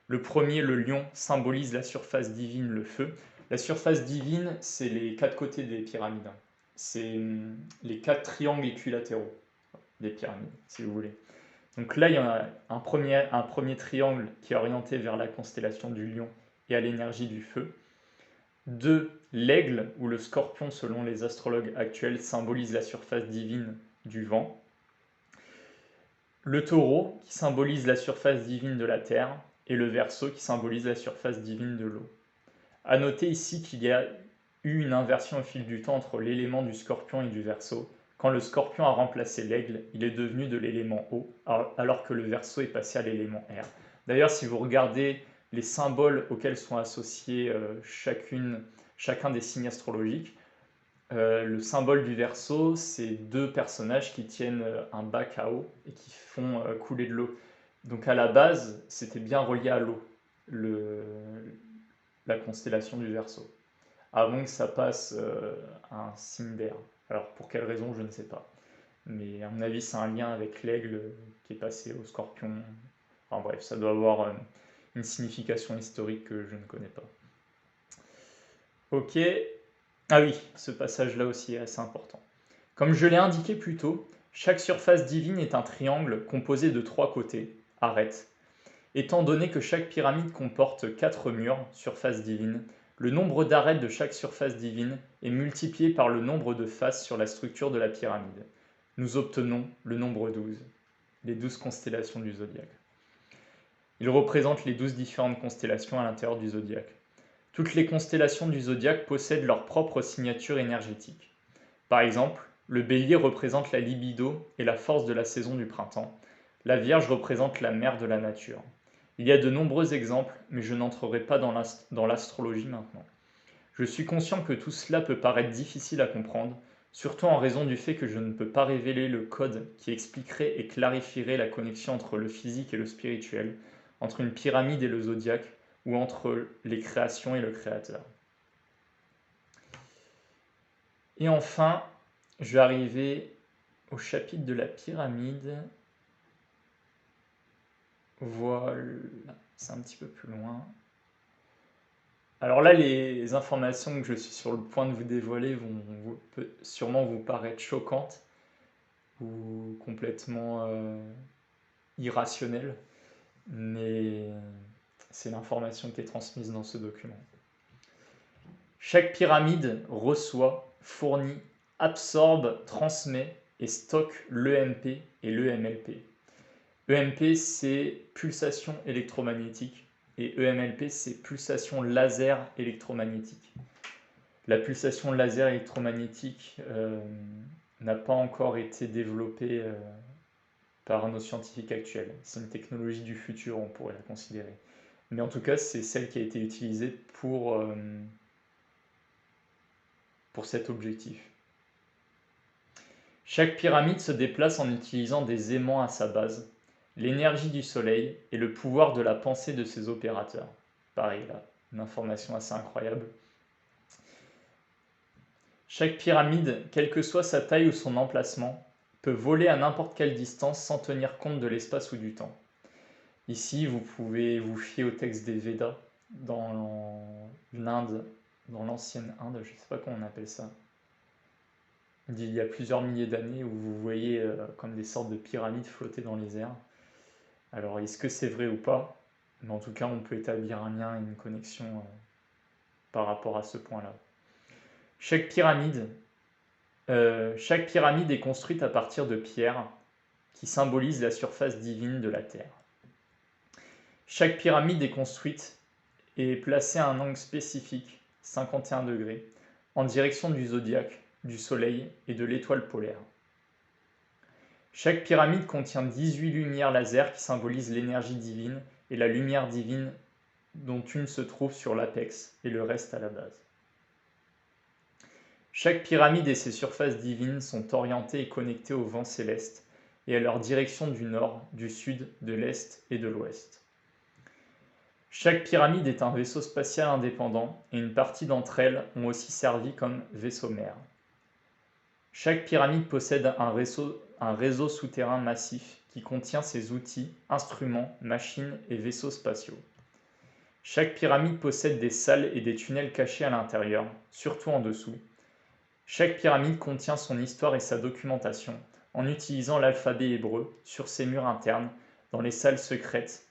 Le premier, le lion, symbolise la surface divine, le feu. La surface divine, c'est les 4 côtés des pyramides. C'est les 4 triangles équilatéraux des pyramides, si vous voulez. Donc là, il y a un premier triangle qui est orienté vers la constellation du lion et à l'énergie du feu. 2. L'aigle ou le scorpion, selon les astrologues actuels, symbolise la surface divine du vent. Le taureau, qui symbolise la surface divine de la terre, et le verseau, qui symbolise la surface divine de l'eau. A noter ici qu'il y a eu une inversion au fil du temps entre l'élément du scorpion et du verseau. Quand le scorpion a remplacé l'aigle, il est devenu de l'élément eau, alors que le verseau est passé à l'élément air. D'ailleurs, si vous regardez les symboles auxquels sont associés chacun des signes astrologiques, le symbole du Verseau, c'est 2 personnages qui tiennent un bac à eau et qui font couler de l'eau. Donc à la base, c'était bien relié à l'eau, la constellation du Verseau, avant que ça passe à un signe d'air. Alors pour quelle raison, je ne sais pas. Mais à mon avis, c'est un lien avec l'aigle qui est passé au scorpion. Enfin bref, ça doit avoir une signification historique que je ne connais pas. Ok. Ah oui, ce passage-là aussi est assez important. Comme je l'ai indiqué plus tôt, chaque surface divine est un triangle composé de 3 côtés, arêtes. Étant donné que chaque pyramide comporte 4 murs, surface divine, le nombre d'arêtes de chaque surface divine est multiplié par le nombre de faces sur la structure de la pyramide. Nous obtenons le nombre 12, les 12 constellations du zodiaque. Il représente les 12 différentes constellations à l'intérieur du zodiaque. Toutes les constellations du zodiaque possèdent leur propre signature énergétique. Par exemple, le bélier représente la libido et la force de la saison du printemps. La vierge représente la mère de la nature. Il y a de nombreux exemples, mais je n'entrerai pas dans l'astrologie maintenant. Je suis conscient que tout cela peut paraître difficile à comprendre, surtout en raison du fait que je ne peux pas révéler le code qui expliquerait et clarifierait la connexion entre le physique et le spirituel, entre une pyramide et le zodiaque, ou entre les créations et le créateur. Et enfin, je vais arriver au chapitre de la pyramide. Voilà, c'est un petit peu plus loin. Alors là, les informations que je suis sur le point de vous dévoiler peut sûrement vous paraître choquantes ou complètement irrationnelles, mais c'est l'information qui est transmise dans ce document. Chaque pyramide reçoit, fournit, absorbe, transmet et stocke l'EMP et l'EMLP. EMP, c'est pulsation électromagnétique et EMLP, c'est pulsation laser électromagnétique. La pulsation laser électromagnétique n'a pas encore été développée par nos scientifiques actuels. C'est une technologie du futur, on pourrait la considérer. Mais en tout cas, c'est celle qui a été utilisée pour cet objectif. Chaque pyramide se déplace en utilisant des aimants à sa base, l'énergie du soleil et le pouvoir de la pensée de ses opérateurs. Pareil là, une information assez incroyable. Chaque pyramide, quelle que soit sa taille ou son emplacement, peut voler à n'importe quelle distance sans tenir compte de l'espace ou du temps. Ici, vous pouvez vous fier au texte des Védas dans l'Inde, dans l'ancienne Inde, je ne sais pas comment on appelle ça, d'il y a plusieurs milliers d'années, où vous voyez comme des sortes de pyramides flotter dans les airs. Alors, est-ce que c'est vrai ou pas? Mais en tout cas, on peut établir un lien et une connexion par rapport à ce point-là. Chaque pyramide est construite à partir de pierres qui symbolisent la surface divine de la Terre. Chaque pyramide est construite et placée à un angle spécifique, 51 degrés, en direction du zodiaque, du Soleil et de l'étoile polaire. Chaque pyramide contient 18 lumières laser qui symbolisent l'énergie divine et la lumière divine dont une se trouve sur l'apex et le reste à la base. Chaque pyramide et ses surfaces divines sont orientées et connectées au vent céleste et à leur direction du nord, du sud, de l'est et de l'ouest. Chaque pyramide est un vaisseau spatial indépendant et une partie d'entre elles ont aussi servi comme vaisseau mère. Chaque pyramide possède un réseau souterrain massif qui contient ses outils, instruments, machines et vaisseaux spatiaux. Chaque pyramide possède des salles et des tunnels cachés à l'intérieur, surtout en dessous. Chaque pyramide contient son histoire et sa documentation, en utilisant l'alphabet hébreu sur ses murs internes, dans les salles secrètes,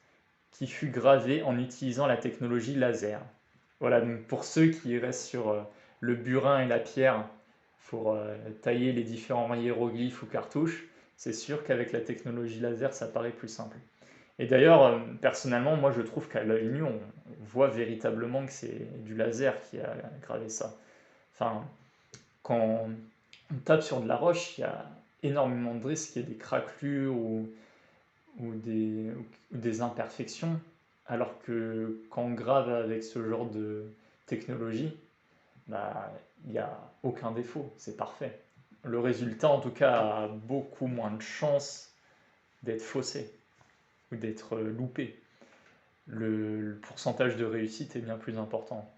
qui fut gravé en utilisant la technologie laser. Voilà, donc pour ceux qui restent sur le burin et la pierre pour tailler les différents hiéroglyphes ou cartouches, c'est sûr qu'avec la technologie laser, ça paraît plus simple. Et d'ailleurs, personnellement, moi je trouve qu'à l'œil nu, on voit véritablement que c'est du laser qui a gravé ça. Enfin, quand on tape sur de la roche, il y a énormément de risques qu'il y ait des craquelures ou des imperfections, alors que quand on grave avec ce genre de technologie, bah, il n'y a aucun défaut, c'est parfait. Le résultat, en tout cas, a beaucoup moins de chances d'être faussé ou d'être loupé. Le pourcentage de réussite est bien plus important.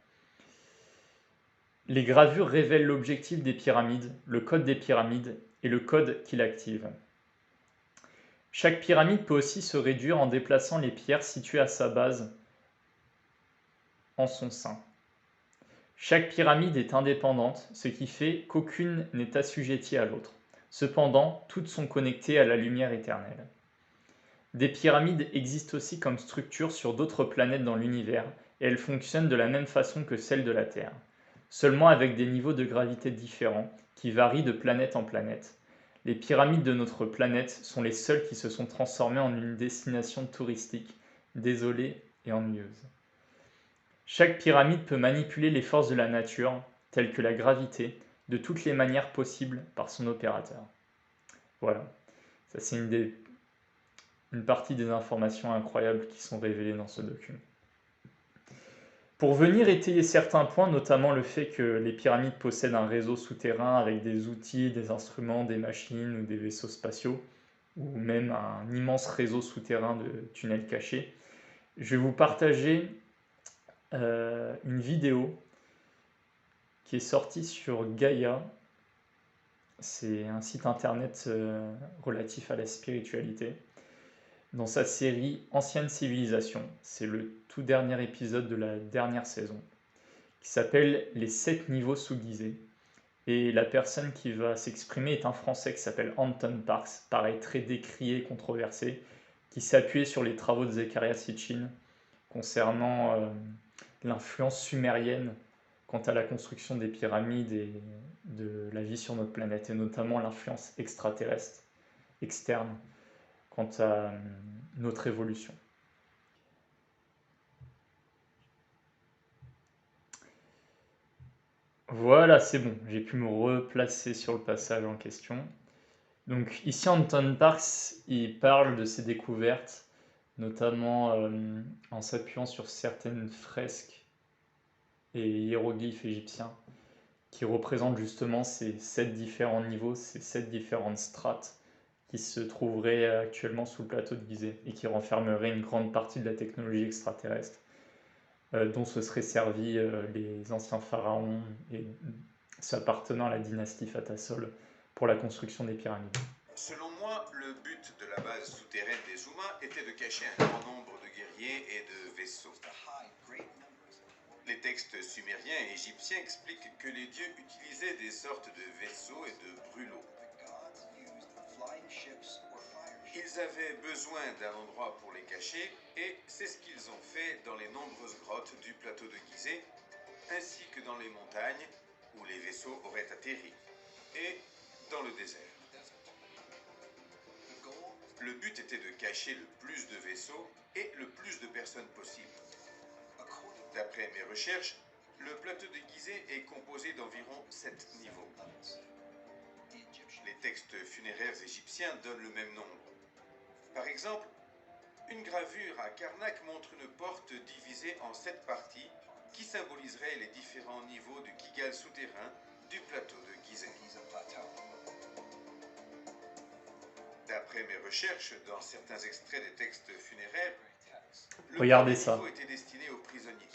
Les gravures révèlent l'objectif des pyramides, le code des pyramides et le code qui l'active. Chaque pyramide peut aussi se réduire en déplaçant les pierres situées à sa base en son sein. Chaque pyramide est indépendante, ce qui fait qu'aucune n'est assujettie à l'autre. Cependant, toutes sont connectées à la lumière éternelle. Des pyramides existent aussi comme structure sur d'autres planètes dans l'univers, et elles fonctionnent de la même façon que celles de la Terre, seulement avec des niveaux de gravité différents, qui varient de planète en planète. Les pyramides de notre planète sont les seules qui se sont transformées en une destination touristique, désolée et ennuyeuse. Chaque pyramide peut manipuler les forces de la nature, telles que la gravité, de toutes les manières possibles par son opérateur. Voilà, ça c'est une partie des informations incroyables qui sont révélées dans ce document. Pour venir étayer certains points, notamment le fait que les pyramides possèdent un réseau souterrain avec des outils, des instruments, des machines ou des vaisseaux spatiaux, ou même un immense réseau souterrain de tunnels cachés, je vais vous partager une vidéo qui est sortie sur Gaia. C'est un site internet relatif à la spiritualité. Dans sa série Ancienne Civilisation, c'est le tout dernier épisode de la dernière saison, qui s'appelle Les 7 niveaux sous-guisés. Et la personne qui va s'exprimer est un Français qui s'appelle Anton Parks, pareil très décrié et controversé, qui s'est appuyé sur les travaux de Zecharia Sitchin concernant l'influence sumérienne quant à la construction des pyramides et de la vie sur notre planète, et notamment l'influence extraterrestre, externe, quant à notre évolution. Voilà, c'est bon, j'ai pu me replacer sur le passage en question. Donc ici, Anton Parks, il parle de ses découvertes, notamment en s'appuyant sur certaines fresques et hiéroglyphes égyptiens qui représente justement ces 7 différents niveaux, ces 7 différentes strates qui se trouveraient actuellement sous le plateau de Gizeh et qui renfermeraient une grande partie de la technologie extraterrestre dont se seraient servis les anciens pharaons et s'appartenant à la dynastie Fatasol pour la construction des pyramides. Selon moi, le but de la base souterraine des Zuma était de cacher un grand nombre de guerriers et de vaisseaux. Les textes sumériens et égyptiens expliquent que les dieux utilisaient des sortes de vaisseaux et de brûlots. Ils avaient besoin d'un endroit pour les cacher et c'est ce qu'ils ont fait dans les nombreuses grottes du plateau de Gizeh, ainsi que dans les montagnes où les vaisseaux auraient atterri, et dans le désert. Le but était de cacher le plus de vaisseaux et le plus de personnes possible. D'après mes recherches, le plateau de Gizeh est composé d'environ 7 niveaux. Les textes funéraires égyptiens donnent le même nombre. Par exemple, une gravure à Karnak montre une porte divisée en 7 parties qui symboliseraient les différents niveaux du Kigal souterrain du plateau de Gizeh. D'après mes recherches, dans certains extraits des textes funéraires, le Regardez premier ça. niveau était destiné aux prisonniers.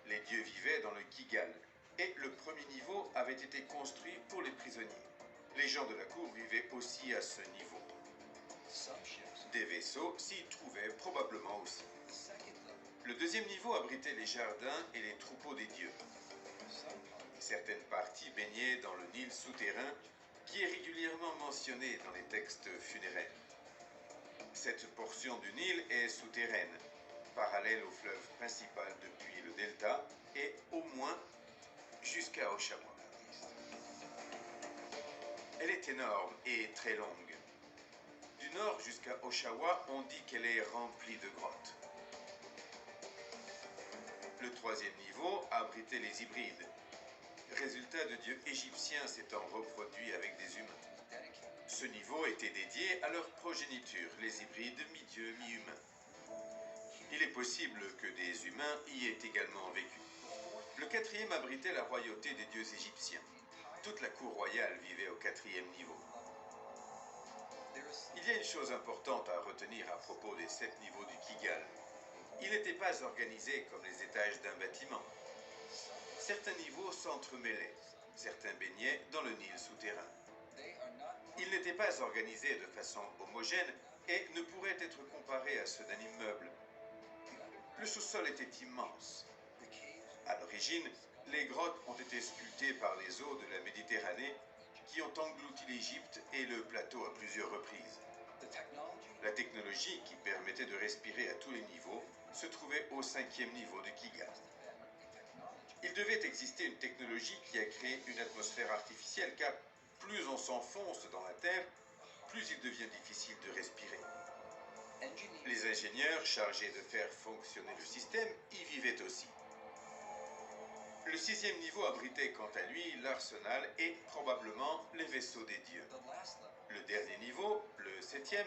Les dieux vivaient dans le Kigal, et le premier niveau avait été construit pour les prisonniers. Les gens de la cour vivaient aussi à ce niveau. Des vaisseaux s'y trouvaient probablement aussi. Le deuxième niveau abritait les jardins et les troupeaux des dieux. Certaines parties baignaient dans le Nil souterrain, qui est régulièrement mentionné dans les textes funéraires. Cette portion du Nil est souterraine, parallèle au fleuve principal depuis le delta et au moins jusqu'à Oshawa. Elle est énorme et très longue. Du nord jusqu'à Oshawa, on dit qu'elle est remplie de grottes. Le troisième niveau abritait les hybrides, résultat de dieux égyptiens s'étant reproduits avec des humains. Ce niveau était dédié à leur progéniture, les hybrides mi-dieux, mi-humains. Il est possible que des humains y aient également vécu. Le quatrième abritait la royauté des dieux égyptiens. Toute la cour royale vivait au quatrième niveau. Il y a une chose importante à retenir à propos des 7 niveaux du Kigal. Ils n'étaient pas organisés comme les étages d'un bâtiment. Certains niveaux s'entremêlaient, certains baignaient dans le Nil souterrain. Ils n'étaient pas organisés de façon homogène et ne pourraient être comparés à ceux d'un immeuble. Le sous-sol était immense. À l'origine, les grottes ont été sculptées par les eaux de la Méditerranée qui ont englouti l'Égypte et le plateau à plusieurs reprises. La technologie qui permettait de respirer à tous les niveaux se trouvait au 5e niveau de Kigal. Il devait exister une technologie qui a créé une atmosphère artificielle car plus on s'enfonce dans la Terre, plus il devient difficile de respirer. Les ingénieurs chargés de faire fonctionner le système y vivaient aussi. Le 6e niveau abritait quant à lui l'arsenal et probablement les vaisseaux des dieux. Le dernier niveau, le 7e,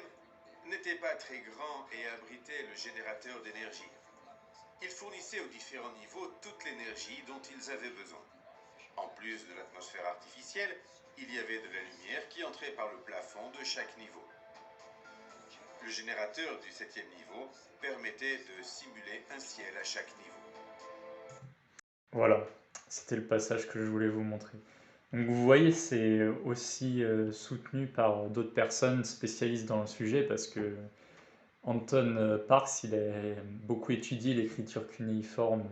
n'était pas très grand et abritait le générateur d'énergie. Il fournissait aux différents niveaux toute l'énergie dont ils avaient besoin. En plus de l'atmosphère artificielle, il y avait de la lumière qui entrait par le plafond de chaque niveau. Le générateur du 7e niveau permettait de simuler un ciel à chaque niveau. Voilà, c'était le passage que je voulais vous montrer. Donc vous voyez, c'est aussi soutenu par d'autres personnes spécialistes dans le sujet parce que Anton Parks, il a beaucoup étudié l'écriture cunéiforme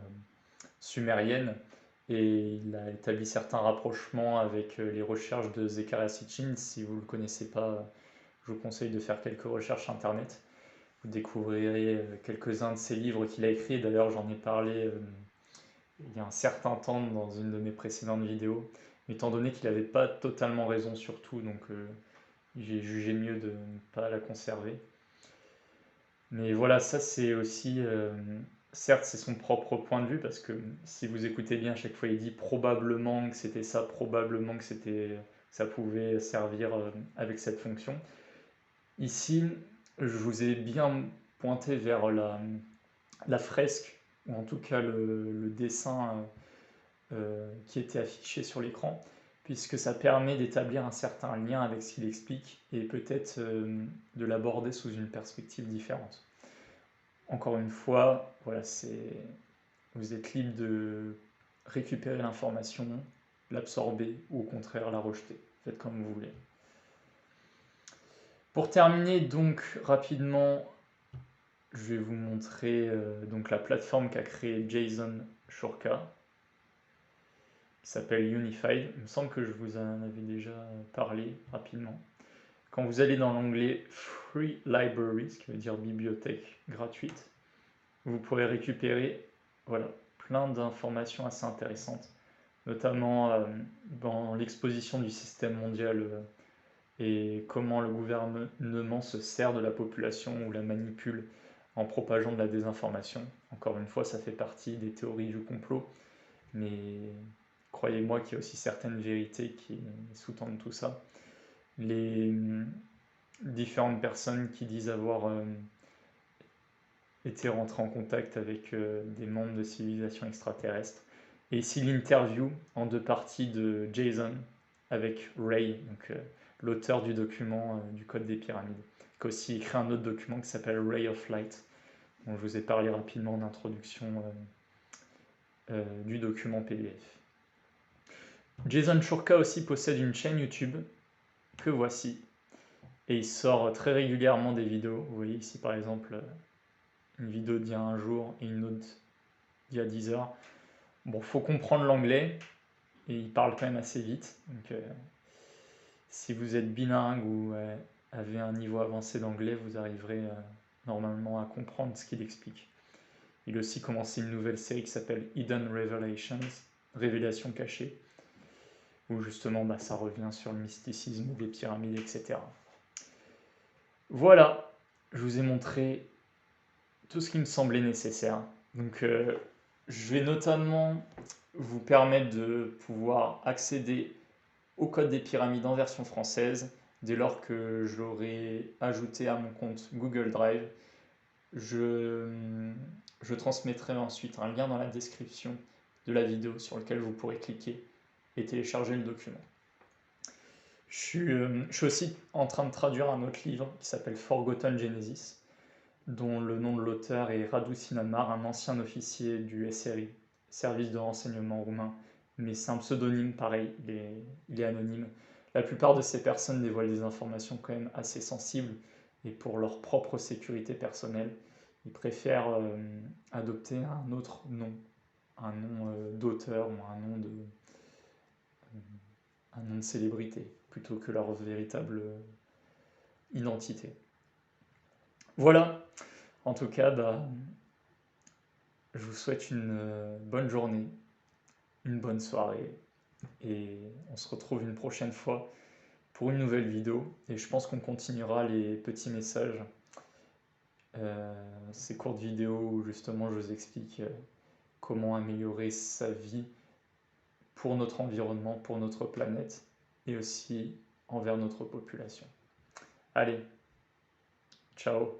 sumérienne et il a établi certains rapprochements avec les recherches de Zecharia Sitchin. Si vous ne le connaissez pas, je vous conseille de faire quelques recherches internet. Vous découvrirez quelques-uns de ses livres qu'il a écrits. D'ailleurs, j'en ai parlé il y a un certain temps dans une de mes précédentes vidéos. Mais étant donné qu'il n'avait pas totalement raison sur tout, donc j'ai jugé mieux de ne pas la conserver. Mais voilà, ça c'est aussi, certes c'est son propre point de vue, parce que si vous écoutez bien, à chaque fois il dit probablement que c'était ça, probablement que ça pouvait servir avec cette fonction. Ici, je vous ai bien pointé vers la fresque, ou en tout cas le dessin qui était affiché sur l'écran, puisque ça permet d'établir un certain lien avec ce qu'il explique et peut-être de l'aborder sous une perspective différente. Encore une fois, voilà, vous êtes libre de récupérer l'information, l'absorber ou au contraire la rejeter. Faites comme vous voulez. Pour terminer donc rapidement, je vais vous montrer donc la plateforme qu'a créée Jason Shurka, qui s'appelle Unified. Il me semble que je vous en avais déjà parlé rapidement. Quand vous allez dans l'onglet Free Library, ce qui veut dire bibliothèque gratuite, vous pourrez récupérer voilà, plein d'informations assez intéressantes, notamment dans l'exposition du système mondial et comment le gouvernement se sert de la population ou la manipule en propageant de la désinformation. Encore une fois, ça fait partie des théories du complot, mais croyez-moi qu'il y a aussi certaines vérités qui sous-tendent tout ça. Les différentes personnes qui disent avoir été rentrées en contact avec des membres de civilisations extraterrestres. Et ici l'interview en 2 parties de Jason avec Ray, donc l'auteur du document du Code des Pyramides, qui a aussi écrit un autre document qui s'appelle Ray of Light, dont je vous ai parlé rapidement en introduction du document PDF. Jason Shurka aussi possède une chaîne YouTube que voici, et il sort très régulièrement des vidéos. Vous voyez ici par exemple une vidéo d'il y a un jour et une autre d'il y a 10 heures. Bon, faut comprendre l'anglais, et il parle quand même assez vite, donc si vous êtes bilingue ou avez un niveau avancé d'anglais, vous arriverez normalement à comprendre ce qu'il explique. Il a aussi commencé une nouvelle série qui s'appelle Hidden Revelations, Révélations cachées, où justement ça revient sur le mysticisme des pyramides, etc. Voilà, je vous ai montré tout ce qui me semblait nécessaire. Donc je vais notamment vous permettre de pouvoir accéder au code des pyramides en version française dès lors que je l'aurai ajouté à mon compte Google Drive. Je transmettrai ensuite un lien dans la description de la vidéo sur lequel vous pourrez cliquer et télécharger le document. Je suis aussi en train de traduire un autre livre qui s'appelle Forgotten Genesis, dont le nom de l'auteur est Radu Sinamar, un ancien officier du SRI, service de renseignement roumain, mais c'est un pseudonyme pareil, il est anonyme. La plupart de ces personnes dévoilent des informations quand même assez sensibles, et pour leur propre sécurité personnelle, ils préfèrent adopter un autre nom, un nom d'auteur ou un nom de célébrité, plutôt que leur véritable identité. Voilà, en tout cas, je vous souhaite une bonne journée, une bonne soirée, et on se retrouve une prochaine fois pour une nouvelle vidéo, et je pense qu'on continuera les petits messages, ces courtes vidéos où justement je vous explique comment améliorer sa vie pour notre environnement, pour notre planète, et aussi envers notre population. Allez, ciao!